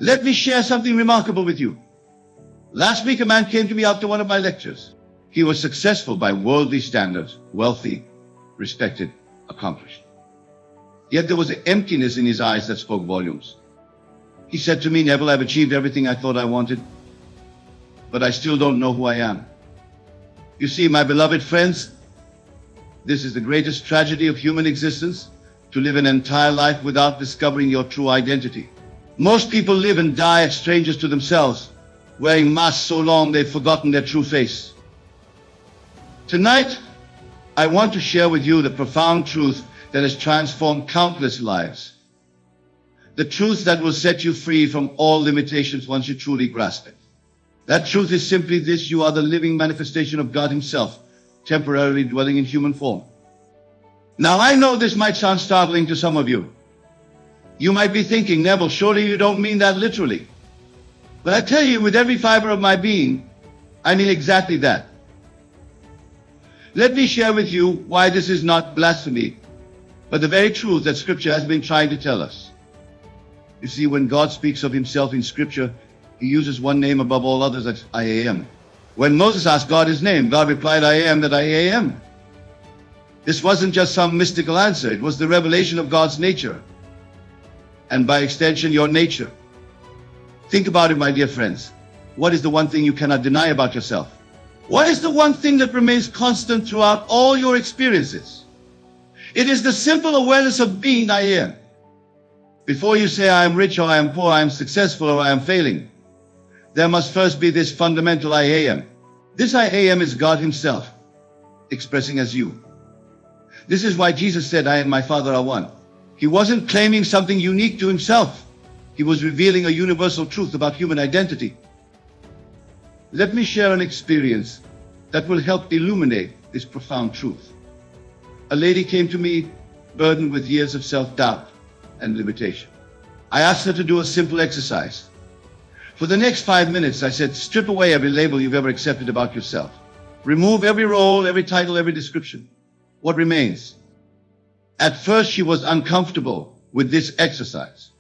Let me share something remarkable with you. Last week, a man came to me after one of my lectures. He was successful by worldly standards, wealthy, respected, accomplished. Yet there was an emptiness in his eyes that spoke volumes. He said to me, Neville, I've achieved everything I thought I wanted, but I still don't know who I am. You see, my beloved friends, this is the greatest tragedy of human existence, to live an entire life without discovering your true identity. Most people live and die as strangers to themselves, wearing masks so long they've forgotten their true face. Tonight, I want to share with you the profound truth that has transformed countless lives. The truth that will set you free from all limitations once you truly grasp it. That truth is simply this: you are the living manifestation of God Himself, temporarily dwelling in human form. Now, I know this might sound startling to some of you. You might be thinking, Neville, surely you don't mean that literally. But I tell you, with every fiber of my being, I mean exactly that. Let me share with you why this is not blasphemy, but the very truth that Scripture has been trying to tell us. You see, when God speaks of Himself in Scripture, He uses one name above all others, that's I am. When Moses asked God His name, God replied, I am that I am. This wasn't just some mystical answer. It was the revelation of God's nature, and by extension, your nature. Think about it, my dear friends. What is the one thing you cannot deny about yourself? What is the one thing that remains constant throughout all your experiences? It is the simple awareness of being I am. Before you say I am rich or I am poor, I am successful or I am failing, there must first be this fundamental I am. This I am is God Himself, expressing as you. This is why Jesus said, I and my Father are one. He wasn't claiming something unique to Himself. He was revealing a universal truth about human identity. Let me share an experience that will help illuminate this profound truth. A lady came to me burdened with years of self-doubt and limitation. I asked her to do a simple exercise. For the next 5 minutes, I said, strip away every label you've ever accepted about yourself. Remove every role, every title, every description. What remains? At first, she was uncomfortable with this exercise.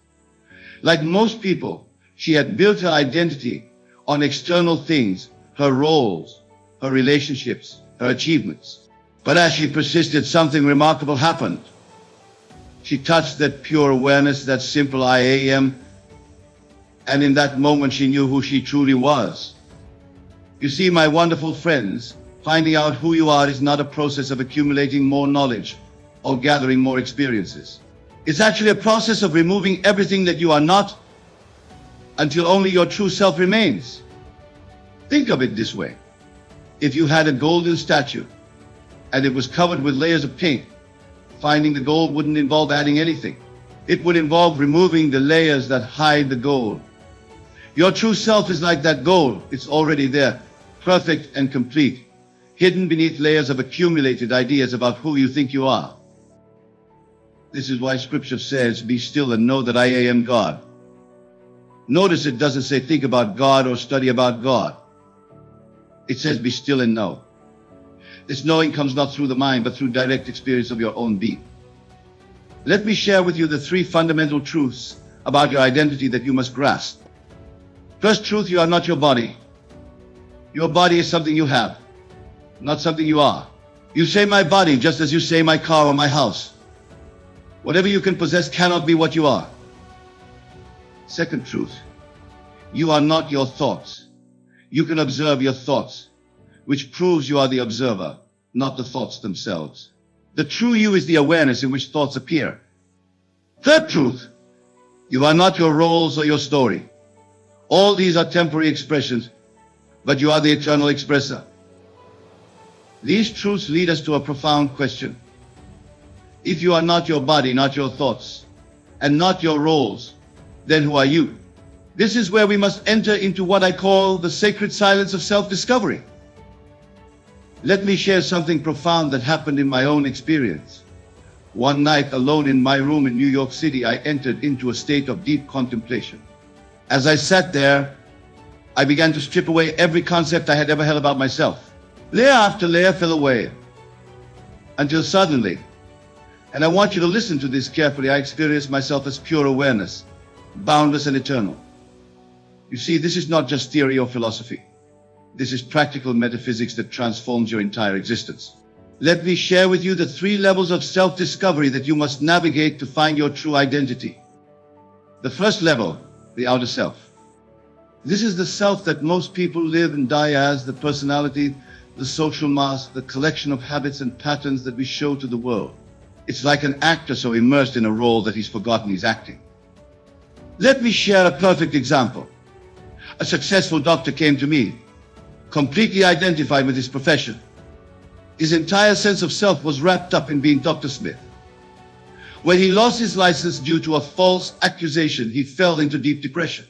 Like most people, she had built her identity on external things, her roles, her relationships, her achievements. But as she persisted, something remarkable happened. She touched that pure awareness, that simple I am, and in that moment she knew who she truly was. You see, my wonderful friends, finding out who you are is not a process of accumulating more knowledge or gathering more experiences. It's actually a process of removing everything that you are not until only your true self remains. Think of it this way. If you had a golden statue and it was covered with layers of paint, finding the gold wouldn't involve adding anything. It would involve removing the layers that hide the gold. Your true self is like that gold. It's already there, perfect and complete, hidden beneath layers of accumulated ideas about who you think you are. This is why Scripture says, be still and know that I am God. Notice it doesn't say think about God or study about God. It says be still and know. This knowing comes not through the mind, but through direct experience of your own being. Let me share with you the 3 fundamental truths about your identity that you must grasp. First truth, you are not your body. Your body is something you have, not something you are. You say my body just as you say my car or my house. Whatever you can possess cannot be what you are. Second truth, you are not your thoughts. You can observe your thoughts, which proves you are the observer, not the thoughts themselves. The true you is the awareness in which thoughts appear. Third truth, you are not your roles or your story. All these are temporary expressions, but you are the eternal expresser. These truths lead us to a profound question. If you are not your body, not your thoughts, and not your roles, then who are you? This is where we must enter into what I call the sacred silence of self-discovery. Let me share something profound that happened in my own experience. One night, alone in my room in New York City, I entered into a state of deep contemplation. As I sat there, I began to strip away every concept I had ever held about myself. Layer after layer fell away, until suddenly, and I want you to listen to this carefully, I experienced myself as pure awareness, boundless and eternal. You see, this is not just theory or philosophy. This is practical metaphysics that transforms your entire existence. Let me share with you the 3 levels of self-discovery that you must navigate to find your true identity. The first level, the outer self. This is the self that most people live and die as, the personality, the social mask, the collection of habits and patterns that we show to the world. It's like an actor so immersed in a role that he's forgotten he's acting. Let me share a perfect example. A successful doctor came to me, completely identified with his profession. His entire sense of self was wrapped up in being Dr. Smith. When he lost his license due to a false accusation, he fell into deep depression.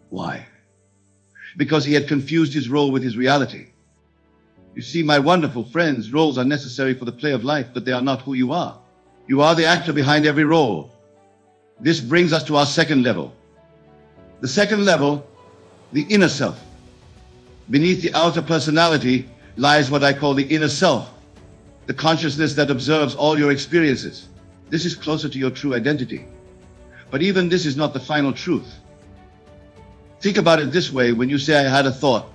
Why? Because he had confused his role with his reality. You see, my wonderful friends, roles are necessary for the play of life, but they are not who you are. You are the actor behind every role. This brings us to our second level. The second level, the inner self. Beneath the outer personality lies what I call the inner self, the consciousness that observes all your experiences. This is closer to your true identity. But even this is not the final truth. Think about it this way: when you say I had a thought,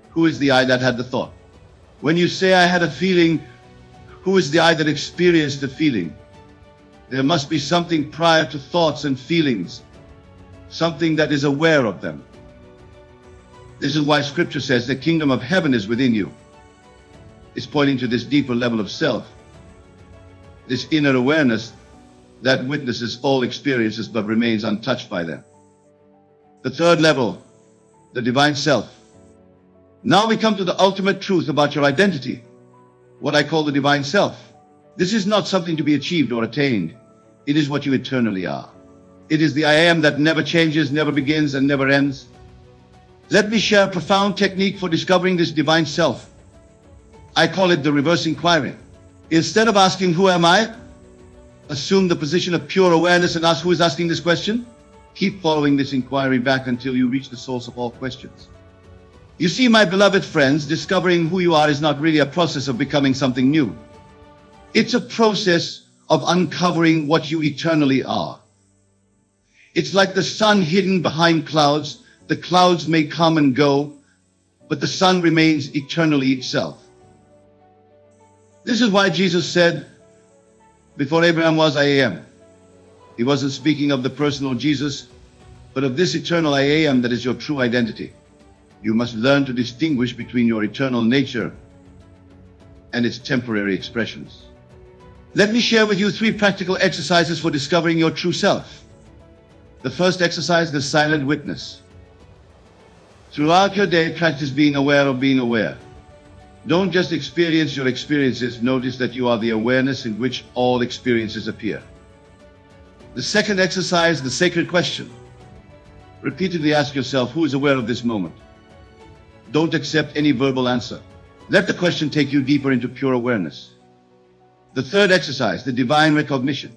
who is the I that had the thought? When you say I had a feeling, who is the I that experienced the feeling? There must be something prior to thoughts and feelings, something that is aware of them. This is why Scripture says the kingdom of heaven is within you. It's pointing to this deeper level of self, this inner awareness that witnesses all experiences but remains untouched by them. The third level, the divine self. Now we come to the ultimate truth about your identity, what I call the divine self. This is not something to be achieved or attained. It is what you eternally are. It is the I am that never changes, never begins, and never ends. Let me share a profound technique for discovering this divine self. I call it the reverse inquiry. Instead of asking, who am I? Assume the position of pure awareness and ask, who is asking this question? Keep following this inquiry back until you reach the source of all questions. You see, my beloved friends, discovering who you are is not really a process of becoming something new. It's a process of uncovering what you eternally are. It's like the sun hidden behind clouds. The clouds may come and go, but the sun remains eternally itself. This is why Jesus said, before Abraham was, I am. He wasn't speaking of the personal Jesus, but of this eternal I am that is your true identity. You must learn to distinguish between your eternal nature and its temporary expressions. Let me share with you 3 practical exercises for discovering your true self. The first exercise, the silent witness. Throughout your day, practice being aware of being aware. Don't just experience your experiences, notice that you are the awareness in which all experiences appear. The second exercise, the sacred question. Repeatedly ask yourself, who is aware of this moment? Don't accept any verbal answer. Let the question take you deeper into pure awareness. The third exercise, the divine recognition.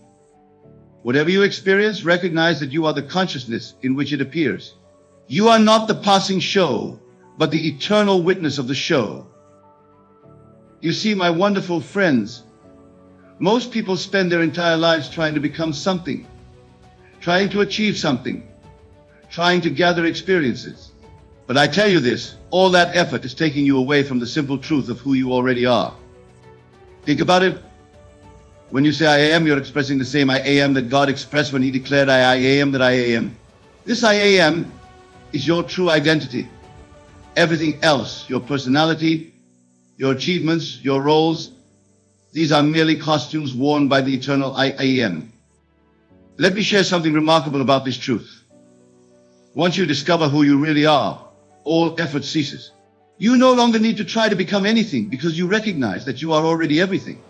Whatever you experience, recognize that you are the consciousness in which it appears. You are not the passing show, but the eternal witness of the show. You see, my wonderful friends, most people spend their entire lives trying to become something, trying to achieve something, trying to gather experiences. But I tell you this, all that effort is taking you away from the simple truth of who you already are. Think about it. When you say I am, you're expressing the same I am that God expressed when He declared I am that I am. This I am is your true identity. Everything else, your personality, your achievements, your roles, these are merely costumes worn by the eternal I am. Let me share something remarkable about this truth. Once you discover who you really are, all effort ceases. You no longer need to try to become anything because you recognize that you are already everything.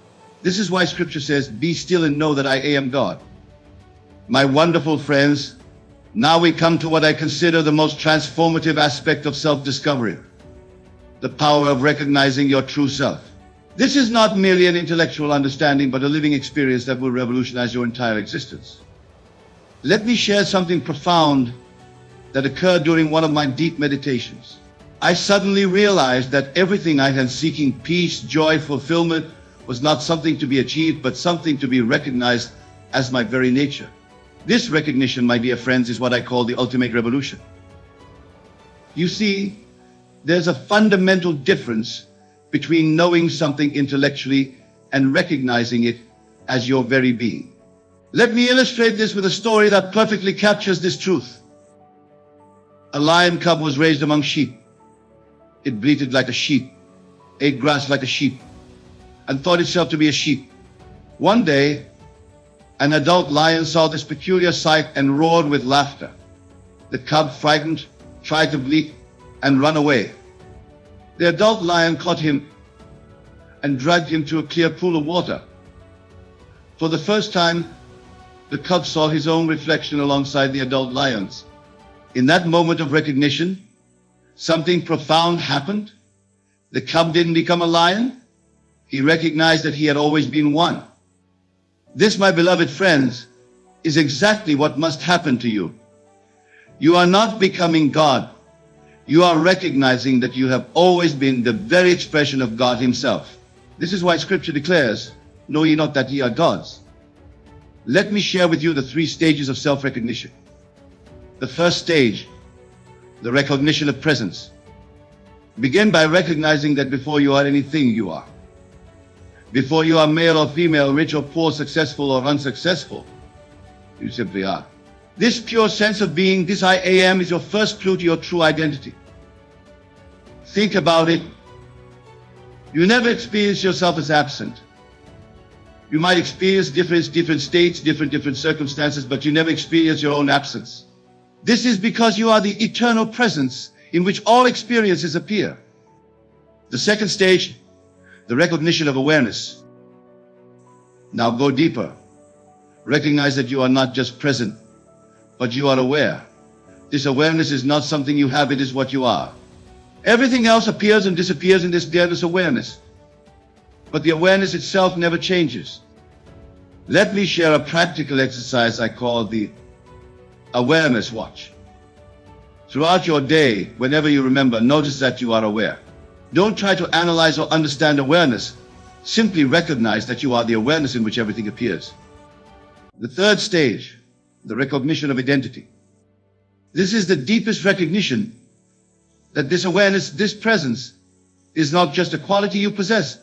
This is why Scripture says, be still and know that I am God. My wonderful friends, now we come to what I consider the most transformative aspect of self-discovery. The power of recognizing your true self. This is not merely an intellectual understanding, but a living experience that will revolutionize your entire existence. Let me share something profound that occurred during one of my deep meditations. I suddenly realized that everything I had seeking peace, joy, fulfillment was not something to be achieved, but something to be recognized as my very nature. This recognition, my dear friends, is what I call the ultimate revolution. You see, there's a fundamental difference between knowing something intellectually and recognizing it as your very being. Let me illustrate this with a story that perfectly captures this truth. A lion cub was raised among sheep. It bleated like a sheep, ate grass like a sheep, and thought itself to be a sheep. One day, an adult lion saw this peculiar sight and roared with laughter. The cub, frightened, tried to bleat and run away. The adult lion caught him and dragged him to a clear pool of water. For the first time, the cub saw his own reflection alongside the adult lion's. In that moment of recognition, something profound happened. The cub didn't become a lion. He recognized that he had always been one. This, my beloved friends, is exactly what must happen to you. You are not becoming God. You are recognizing that you have always been the very expression of God himself. This is why Scripture declares, "Know ye not that ye are gods?" Let me share with you the 3 stages of self-recognition. The first stage, the recognition of presence. Begin by recognizing that before you are anything, you are. Before you are male or female, rich or poor, successful or unsuccessful, you simply are. This pure sense of being, this I am, is your first clue to your true identity. Think about it. You never experience yourself as absent. You might experience different states, different circumstances, but you never experience your own absence. This is because you are the eternal presence in which all experiences appear. The second stage, the recognition of awareness. Now go deeper. Recognize that you are not just present, but you are aware. This awareness is not something you have, it is what you are. Everything else appears and disappears in this dareness awareness. But the awareness itself never changes. Let me share a practical exercise I call the awareness watch. Throughout your day, whenever you remember, notice that you are aware. Don't try to analyze or understand awareness. Simply recognize that you are the awareness in which everything appears. The third stage, the recognition of identity. This is the deepest recognition that this awareness, this presence, is not just a quality you possess,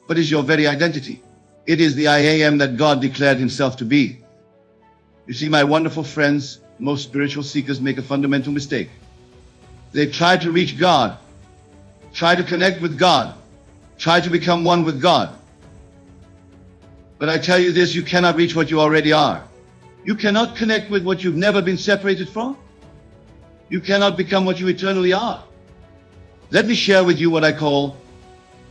but is your very identity. It is the I am that God declared himself to be. You see, my wonderful friends, most spiritual seekers make a fundamental mistake. They try to reach God, try to connect with God, try to become one with God. But I tell you this, you cannot reach what you already are. You cannot connect with what you've never been separated from. You cannot become what you eternally are. Let me share with you what I call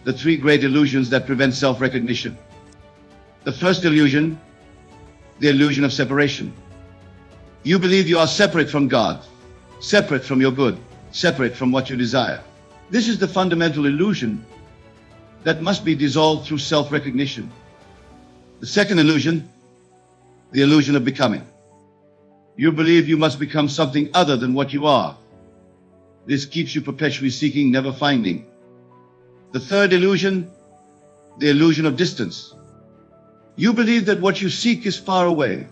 the 3 great illusions that prevent self-recognition. The first illusion, the illusion of separation. You believe you are separate from God, separate from your good, separate from what you desire. This is the fundamental illusion that must be dissolved through self-recognition. The second illusion, the illusion of becoming. You believe you must become something other than what you are. This keeps you perpetually seeking, never finding. The third illusion, the illusion of distance. You believe that what you seek is far away,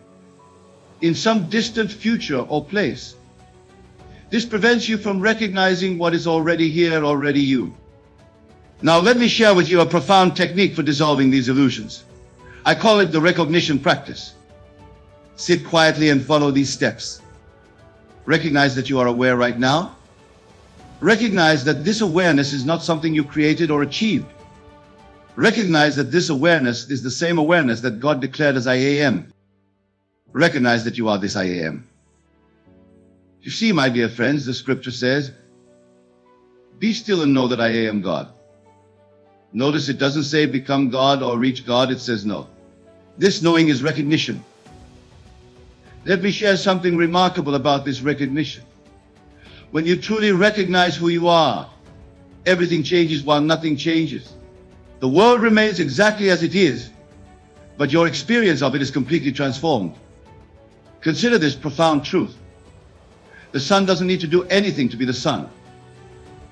in some distant future or place. This prevents you from recognizing what is already here, already you. Now let me share with you a profound technique for dissolving these illusions. I call it the recognition practice. Sit quietly and follow these steps. Recognize that you are aware right now. Recognize that this awareness is not something you created or achieved. Recognize that this awareness is the same awareness that God declared as I am. Recognize that you are this I am. You see, my dear friends, the scripture says, "Be still and know that I am God." Notice it doesn't say become God or reach God, it says know. This knowing is recognition. Let me share something remarkable about this recognition. When you truly recognize who you are, everything changes while nothing changes. The world remains exactly as it is, but your experience of it is completely transformed. Consider this profound truth. The sun doesn't need to do anything to be the sun.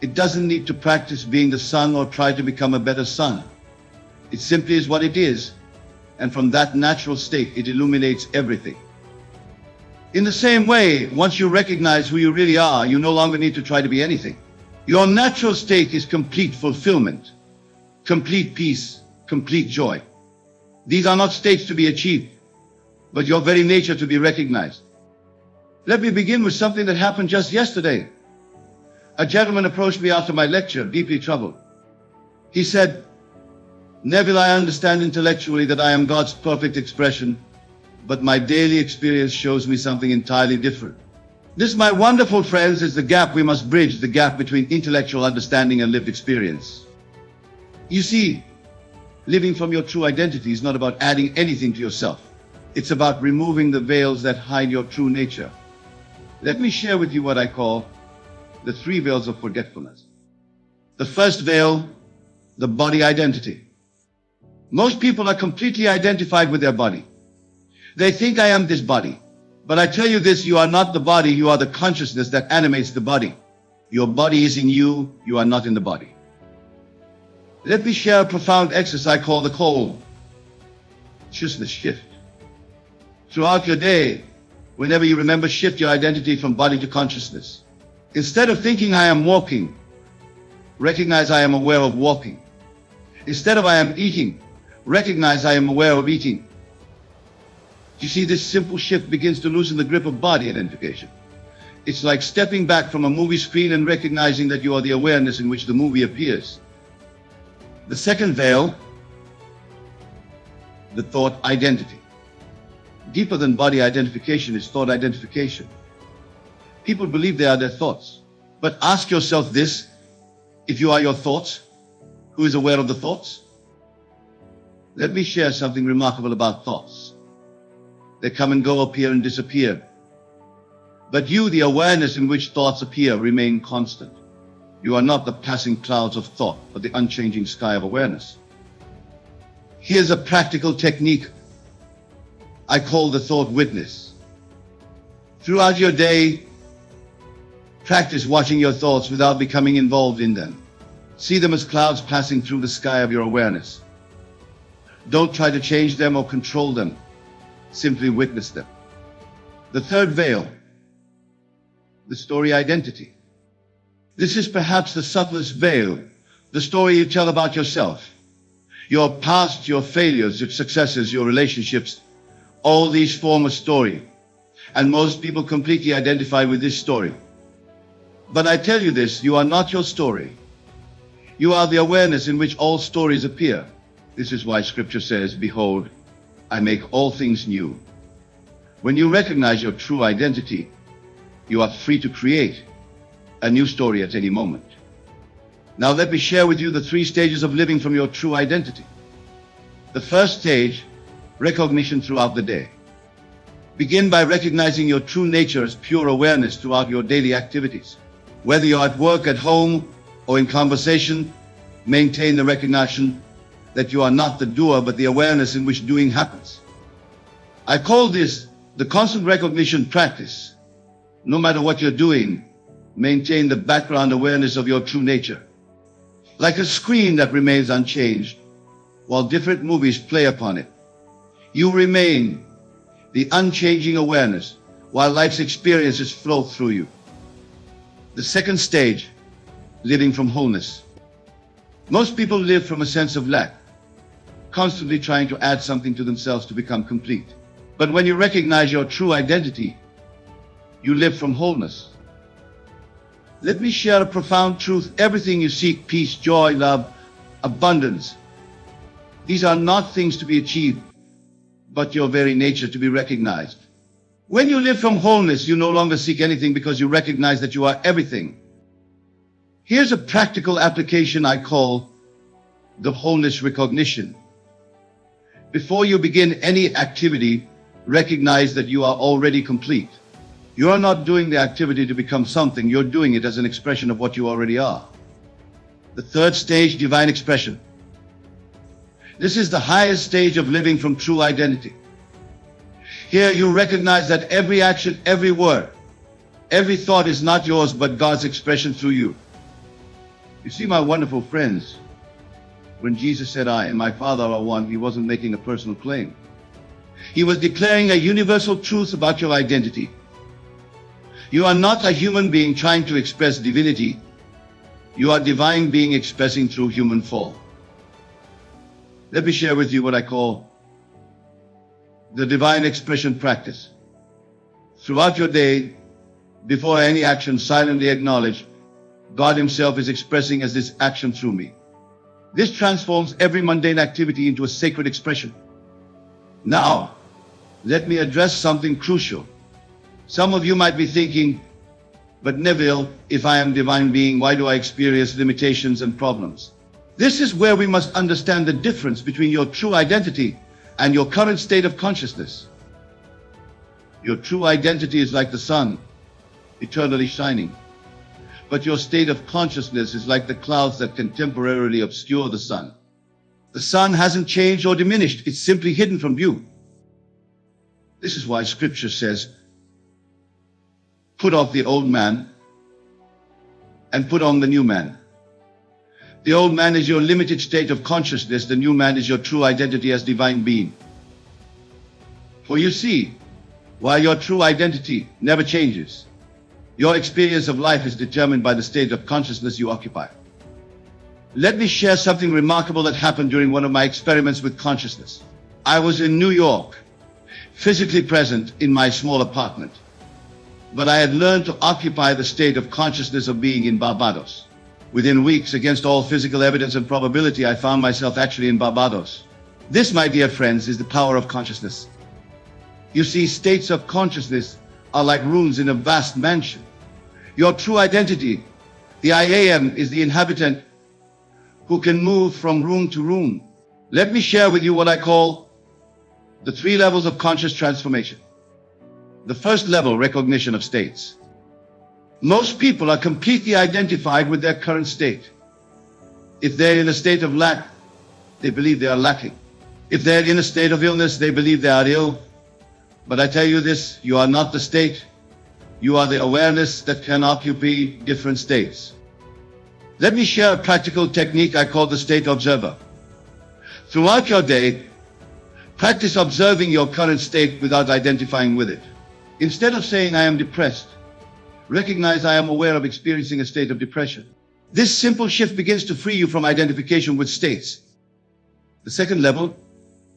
It doesn't need to practice being the sun or try to become a better sun. It simply is what it is, and from that natural state, it illuminates everything. In the same way, once you recognize who you really are, you no longer need to try to be anything. Your natural state is complete fulfillment, complete peace, complete joy. These are not states to be achieved, but your very nature to be recognized. Let me begin with something that happened just yesterday. A gentleman approached me after my lecture, deeply troubled. He said, "Neville, I understand intellectually that I am God's perfect expression, but my daily experience shows me something entirely different. This, my wonderful friends, is the gap we must bridge, the gap between intellectual understanding and lived experience. You see, living from your true identity is not about adding anything to yourself. It's about removing the veils that hide your true nature. Let me share with you what I call the 3 veils of forgetfulness. The first veil, the body identity. Most people are completely identified with their body. They think I am this body. But I tell you this, you are not the body, you are the consciousness that animates the body. Your body is in you, you are not in the body. Let me share a profound exercise I call the consciousness shift. Throughout your day, whenever you remember, shift your identity from body to consciousness. Instead of thinking I am walking, recognize I am aware of walking. Instead of I am eating, recognize I am aware of eating. You see, this simple shift begins to loosen the grip of body identification. It's like stepping back from a movie screen and recognizing that you are the awareness in which the movie appears. The second veil, the thought identity. Deeper than body identification is thought identification. People believe they are their thoughts. But ask yourself this, if you are your thoughts, who is aware of the thoughts? Let me share something remarkable about thoughts. They come and go, appear and disappear. But you, the awareness in which thoughts appear, remain constant. You are not the passing clouds of thought, but the unchanging sky of awareness. Here's a practical technique I call the thought witness. Throughout your day, practice watching your thoughts without becoming involved in them. See them as clouds passing through the sky of your awareness. Don't try to change them or control them. Simply witness them. The third veil, the story identity. This is perhaps the subtlest veil, the story you tell about yourself. Your past, your failures, your successes, your relationships, all these form a story. And most people completely identify with this story. But I tell you this, you are not your story. You are the awareness in which all stories appear. This is why Scripture says, "Behold, I make all things new." When you recognize your true identity, you are free to create a new story at any moment. Now let me share with you the 3 stages of living from your true identity. The first stage, recognition throughout the day. Begin by recognizing your true nature as pure awareness throughout your daily activities. Whether you're at work, at home, or in conversation, maintain the recognition that you are not the doer, but the awareness in which doing happens. I call this the constant recognition practice. No matter what you're doing, maintain the background awareness of your true nature. Like a screen that remains unchanged, while different movies play upon it. You remain the unchanging awareness, while life's experiences flow through you. The second stage, living from wholeness. Most people live from a sense of lack, constantly trying to add something to themselves to become complete. But when you recognize your true identity, you live from wholeness. Let me share a profound truth. Everything you seek, peace, joy, love, abundance, these are not things to be achieved, but your very nature to be recognized. When you live from wholeness, you no longer seek anything because you recognize that you are everything. Here's a practical application I call the wholeness recognition. Before you begin any activity, recognize that you are already complete. You are not doing the activity to become something, you're doing it as an expression of what you already are. The third stage, divine expression. This is the highest stage of living from true identity. Here you recognize that every action, every word, every thought is not yours but God's expression through you. You see, my wonderful friends, when Jesus said, "I and my Father are one," he wasn't making a personal claim. He was declaring a universal truth about your identity. You are not a human being trying to express divinity. You are divine being expressing through human form. Let me share with you what I call the divine expression practice. Throughout your day, before any action, silently acknowledge God Himself is expressing as this action through me. This transforms every mundane activity into a sacred expression. Now, let me address something crucial. Some of you might be thinking, but Neville, if I am divine being, why do I experience limitations and problems? This is where we must understand the difference between your true identity and your current state of consciousness. Your true identity is like the sun, eternally shining. But your state of consciousness is like the clouds that can temporarily obscure the sun. The sun hasn't changed or diminished, it's simply hidden from view. This is why Scripture says, put off the old man and put on the new man. The old man is your limited state of consciousness, the new man is your true identity as divine being. For you see, while your true identity never changes, your experience of life is determined by the state of consciousness you occupy. Let me share something remarkable that happened during one of my experiments with consciousness. I was in New York, physically present in my small apartment, but I had learned to occupy the state of consciousness of being in Barbados. Within weeks, against all physical evidence and probability, I found myself actually in Barbados. This, my dear friends, is the power of consciousness. You see, states of consciousness are like rooms in a vast mansion. Your true identity, the I am, is the inhabitant who can move from room to room. Let me share with you what I call the 3 levels of conscious transformation. The first level, recognition of states. Most people are completely identified with their current state. If they're in a state of lack, they believe they are lacking. If they're in a state of illness, they believe they are ill. But I tell you this, you are not the state. You are the awareness that can occupy different states. Let me share a practical technique I call the state observer. Throughout your day, practice observing your current state without identifying with it. Instead of saying, I am depressed, recognize I am aware of experiencing a state of depression. This simple shift begins to free you from identification with states. The second level,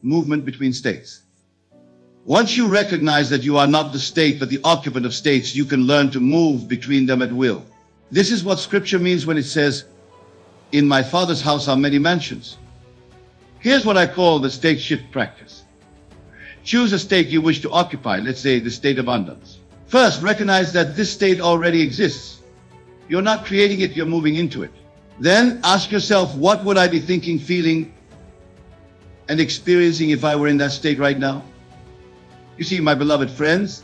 movement between states. Once you recognize that you are not the state but the occupant of states, you can learn to move between them at will. This is what Scripture means when it says, in my Father's house are many mansions. Here's what I call the state shift practice. Choose a state you wish to occupy, let's say the state of abundance. First, recognize that this state already exists. You're not creating it, you're moving into it. Then ask yourself, what would I be thinking, feeling, and experiencing if I were in that state right now? You see, my beloved friends,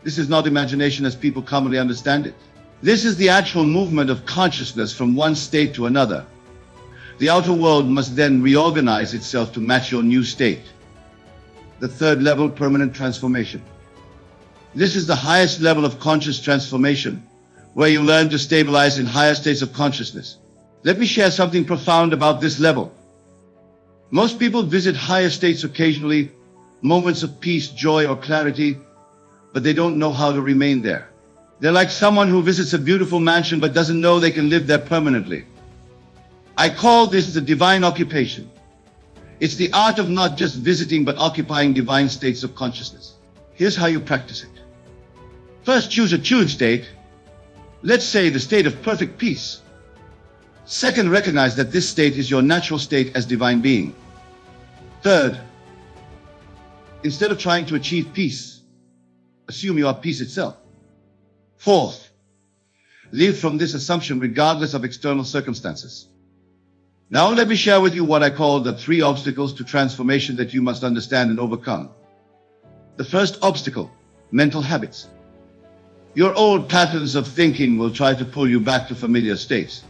this is not imagination as people commonly understand it. This is the actual movement of consciousness from one state to another. The outer world must then reorganize itself to match your new state. The third level, permanent transformation. This is the highest level of conscious transformation, where you learn to stabilize in higher states of consciousness. Let me share something profound about this level. Most people visit higher states occasionally, moments of peace, joy, or clarity, but they don't know how to remain there. They're like someone who visits a beautiful mansion but doesn't know they can live there permanently. I call this the divine occupation. It's the art of not just visiting but occupying divine states of consciousness. Here's how you practice it. First, choose a tuned state. Let's say the state of perfect peace. Second, recognize that this state is your natural state as divine being. Third, instead of trying to achieve peace, assume you are peace itself. Fourth, live from this assumption regardless of external circumstances. Now let me share with you what I call the 3 obstacles to transformation that you must understand and overcome. The first obstacle, mental habits. Your old patterns of thinking will try to pull you back to familiar states.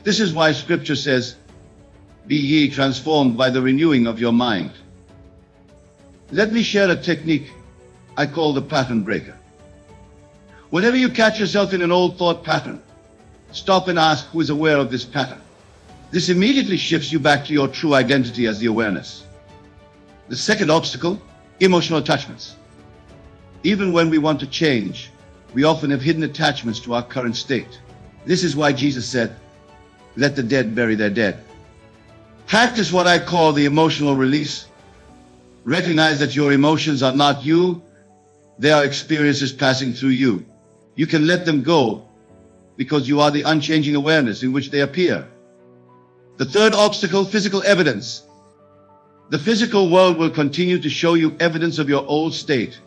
This is why Scripture says, be ye transformed by the renewing of your mind. Let me share a technique I call the pattern breaker. Whenever you catch yourself in an old thought pattern, stop and ask who is aware of this pattern. This immediately shifts you back to your true identity as the awareness. The second obstacle, emotional attachments. Even when we want to change, We often have hidden attachments to our current state. This is why Jesus said, "Let the dead bury their dead." Practice what I call the emotional release. Recognize that your emotions are not you. They are experiences passing through you. You can let them go because you are the unchanging awareness in which they appear. The third obstacle, physical evidence. The physical world will continue to show you evidence of your old state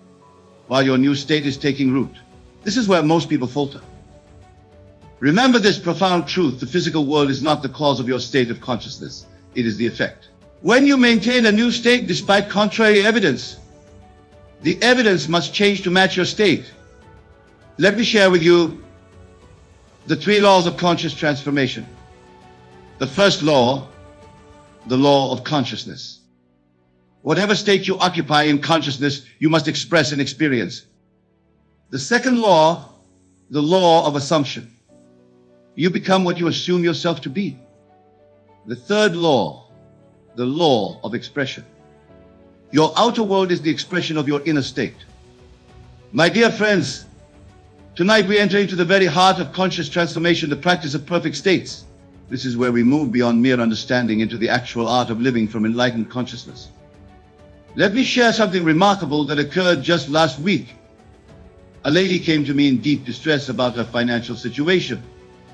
while your new state is taking root. This is where most people falter. Remember this profound truth: the physical world is not the cause of your state of consciousness. It is the effect. When you maintain a new state despite contrary evidence, the evidence must change to match your state. Let me share with you the 3 laws of conscious transformation. The first law, the law of consciousness. Whatever state you occupy in consciousness, you must express and experience. The second law, the law of assumption. You become what you assume yourself to be. The third law, the law of expression. Your outer world is the expression of your inner state. My dear friends, tonight we enter into the very heart of conscious transformation, the practice of perfect states. This is where we move beyond mere understanding into the actual art of living from enlightened consciousness. Let me share something remarkable that occurred just last week. A lady came to me in deep distress about her financial situation.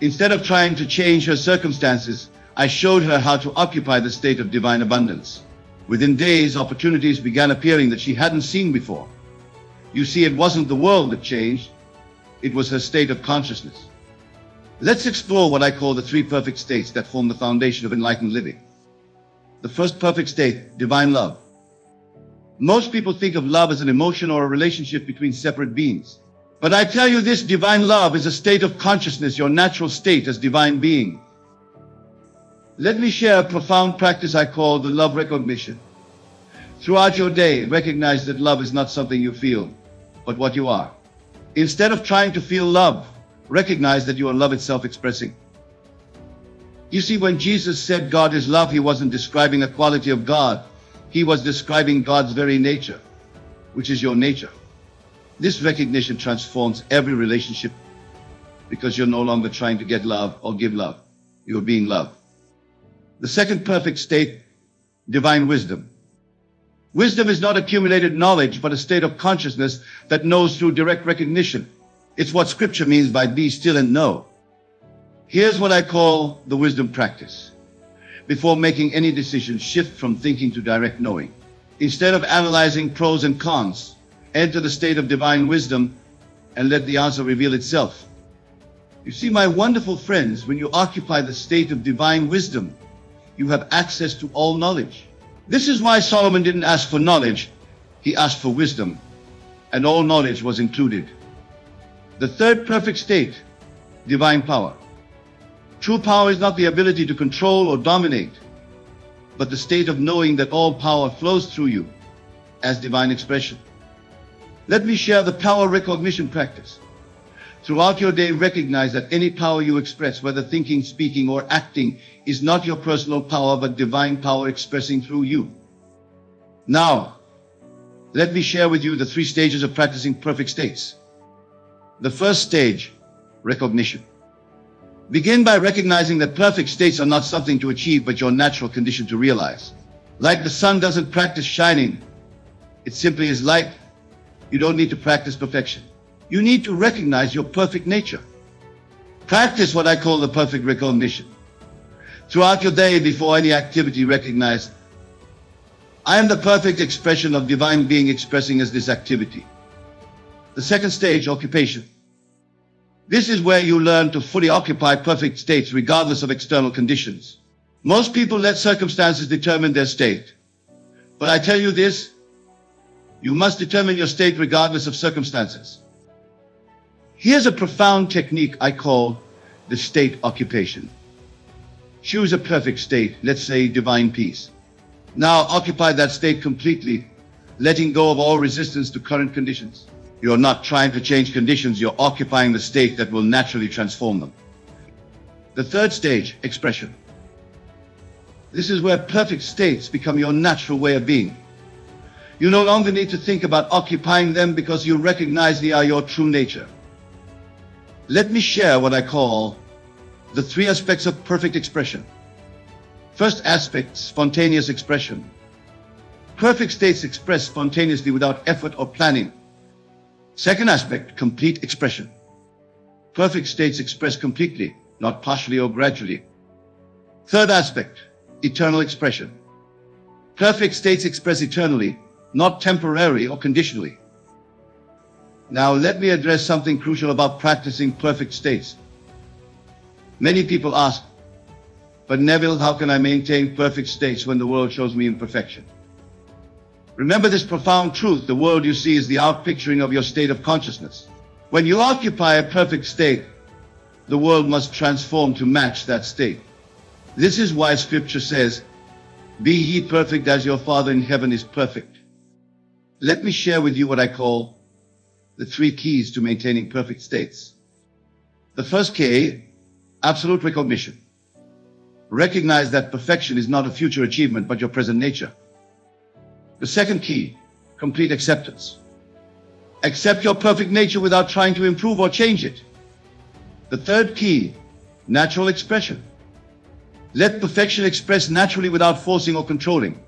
Instead of trying to change her circumstances, I showed her how to occupy the state of divine abundance. Within days, opportunities began appearing that she hadn't seen before. You see, it wasn't the world that changed, it was her state of consciousness. Let's explore what I call the 3 perfect states that form the foundation of enlightened living. The first perfect state, divine love. Most people think of love as an emotion or a relationship between separate beings. But I tell you this, divine love is a state of consciousness, your natural state as divine being. Let me share a profound practice I call the love recognition. Throughout your day, recognize that love is not something you feel, but what you are. Instead of trying to feel love, recognize that you are love itself expressing. You see, when Jesus said God is love, he wasn't describing a quality of God. He was describing God's very nature, which is your nature. This recognition transforms every relationship because you're no longer trying to get love or give love. You're being loved. The second perfect state, divine wisdom. Wisdom is not accumulated knowledge, but a state of consciousness that knows through direct recognition. It's what Scripture means by be still and know. Here's what I call the wisdom practice. Before making any decision, shift from thinking to direct knowing. Instead of analyzing pros and cons, enter the state of divine wisdom and let the answer reveal itself. You see, my wonderful friends, when you occupy the state of divine wisdom, you have access to all knowledge. This is why Solomon didn't ask for knowledge, he asked for wisdom, and all knowledge was included. The third perfect state, divine power. True power is not the ability to control or dominate, but the state of knowing that all power flows through you as divine expression. Let me share the power recognition practice. Throughout your day, recognize that any power you express, whether thinking, speaking, or acting, is not your personal power, but divine power expressing through you. Now, let me share with you the 3 stages of practicing perfect states. The first stage, recognition. Begin by recognizing that perfect states are not something to achieve, but your natural condition to realize. Like the sun doesn't practice shining, it simply is light. You don't need to practice perfection. You need to recognize your perfect nature. Practice what I call the perfect recognition. Throughout your day, before any activity, recognize, I am the perfect expression of divine being expressing as this activity. The second stage, occupation. This is where you learn to fully occupy perfect states regardless of external conditions. Most people let circumstances determine their state. But I tell you this, you must determine your state regardless of circumstances. Here's a profound technique I call the state occupation. Choose a perfect state, let's say divine peace. Now occupy that state completely, letting go of all resistance to current conditions. You're not trying to change conditions, you're occupying the state that will naturally transform them. The third stage, expression. This is where perfect states become your natural way of being. You no longer need to think about occupying them because you recognize they are your true nature. Let me share what I call the three aspects of perfect expression. First aspect, spontaneous expression. Perfect states express spontaneously without effort or planning. Second aspect, complete expression. Perfect states express completely, not partially or gradually. Third aspect, eternal expression. Perfect states express eternally, not temporarily or conditionally. Now let me address something crucial about practicing perfect states. Many people ask, but Neville, how can I maintain perfect states when the world shows me imperfection? Remember this profound truth: the world you see is the outpicturing of your state of consciousness. When you occupy a perfect state, the world must transform to match that state. This is why Scripture says, "Be ye perfect as your Father in heaven is perfect." Let me share with you what I call the three keys to maintaining perfect states. The first key, absolute recognition. Recognize that perfection is not a future achievement, but your present nature. The second key, complete acceptance. Accept your perfect nature without trying to improve or change it. The third key, natural expression. Let perfection express naturally without forcing or controlling.